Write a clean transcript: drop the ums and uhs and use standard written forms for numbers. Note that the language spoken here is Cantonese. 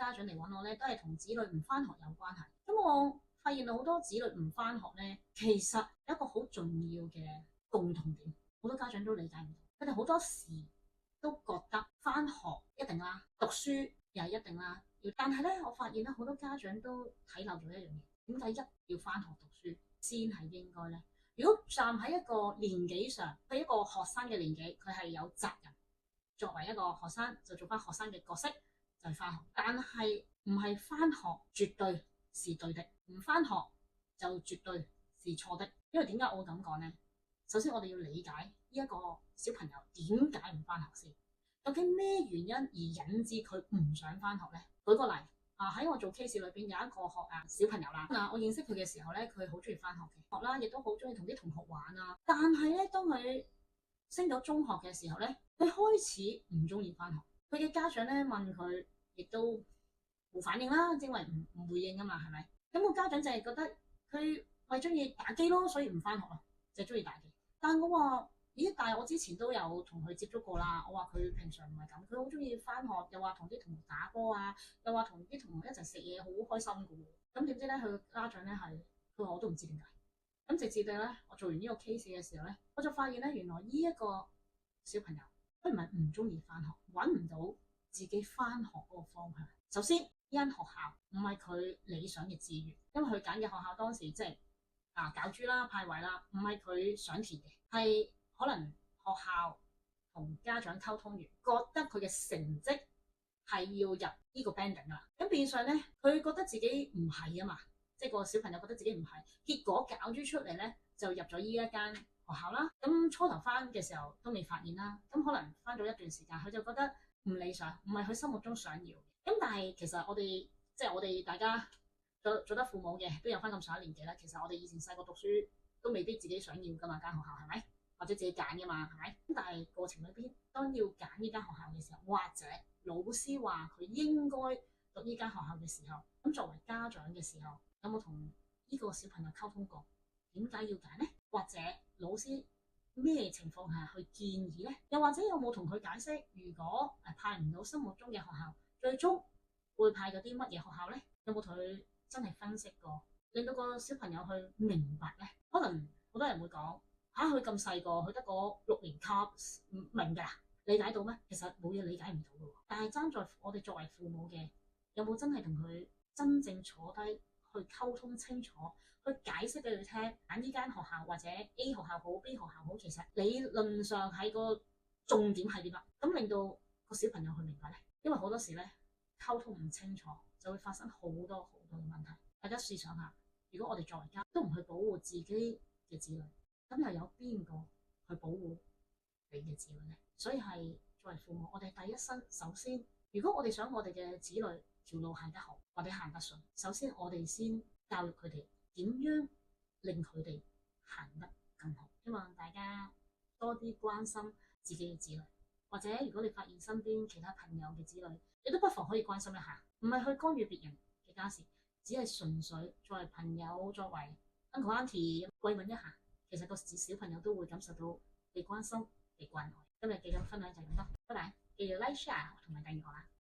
家長嚟揾我咧，都係同子女唔翻學有關係。咁我發現好多子女唔翻學咧，其實有一個好重要嘅共同點，好多家長都理解唔到。佢哋好多時都覺得翻學一定啦，讀書又係一定啦。但係咧，我發現咧，好多家長都睇漏咗一樣嘢，點解一要翻學讀書先係應該咧？如果站喺一個年紀上，佢一個學生嘅年紀，佢係有責任作為一個學生就做翻學生嘅角色，就係翻學。但係唔係翻學絕對是對的，唔翻學就絕對是錯的。因為點解我會咁講呢？首先我哋要理解呢一個小朋友點解唔翻學先，究竟咩原因而引致佢唔想翻學呢？舉個例喺我做 case 裏邊有一個小朋友啦，我認識佢嘅時候咧，佢好中意翻學嘅，學啦，亦都好中意同啲同學玩啊。但係咧，當佢升咗中學嘅時候咧，佢開始唔中意翻學。佢嘅家長咧問佢，亦都冇反應啦，因為唔回應啊嘛，係咪？咁個家長就係覺得佢係中意打機咯，所以唔翻學咯，就係中意打機。但我話咦，但係我之前都有同佢接觸過啦。我話佢平常唔係咁，佢好中意翻學，又話同啲同學打波啊，又話同啲同學一齊食嘢，好開心㗎喎。咁點知咧，佢家長咧係佢話我都唔知點解。咁直至到咧，我做完呢個 case 嘅時候咧，我就發現咧，原來呢一個小朋友佢唔係唔中意翻學，揾唔到自己翻學嗰個方向。首先，呢間學校唔係佢理想嘅志願，因為佢揀嘅學校當時即係攪珠啦、派位啦，唔係佢想填嘅，係可能學校同家長溝通完，覺得佢嘅成績係要入呢個 banding 啦。咁變相咧，佢覺得自己唔係啊嘛，即係個小朋友覺得自己唔係，結果攪珠出嚟咧就入咗呢一間學校啦。咁初頭翻嘅時候都未發現啦，咁可能翻咗一段時間，佢就覺得唔理想，唔係佢心目中想要嘅。咁但係其實我哋大家做得父母嘅都有翻咁上下年紀啦。其實我哋以前細個讀書都未必自己想要噶嘛，間學校係咪？或者自己揀噶嘛，係咪？咁但係過程裏邊，當要揀呢間學校嘅時候，或者老師話佢應該讀呢間學校嘅時候，咁作為家長嘅時候，有冇同呢個小朋友溝通過點解要揀呢？或者老師咩情況下去建議呢？又或者有冇同佢解釋，如果派唔到心目中嘅學校，最終會派嗰啲乜嘢學校呢？有冇同佢真係分析過，令到個小朋友去明白呢？可能好多人會講佢咁細個，佢得個6年級，唔明㗎，理解到咩？其實冇嘢理解唔到嘅喎。但係爭在我哋作為父母嘅，有冇真係同佢真正坐低去溝通清楚，去解釋俾佢聽，揀呢間學校或者 A 學校好，B 學校好，其實理論上係個重點係點啦？咁令到個小朋友去明白咧，因為好多時咧溝通唔清楚，就會發生好多好多嘅問題。大家試想下，如果我哋作為家都唔去保護自己嘅子女，咁又有邊個去保護你嘅子女呢？所以係作為父母，我哋第一身首先，如果我哋想我哋嘅子女條路行得好或者行得順，首先我哋先教育佢哋點樣令佢哋行得更好。希望大家多啲關心自己嘅子女，或者如果你發現身邊其他朋友嘅子女，你都不妨可以關心一下，唔係去干預別人嘅家事，只係純粹作為朋友、作為 uncle auntie 慰問一下。其實個小朋友都會感受到被關心、被關愛。今日嘅分享就係咁多，拜拜！記住 like、share 同埋訂閱我啦。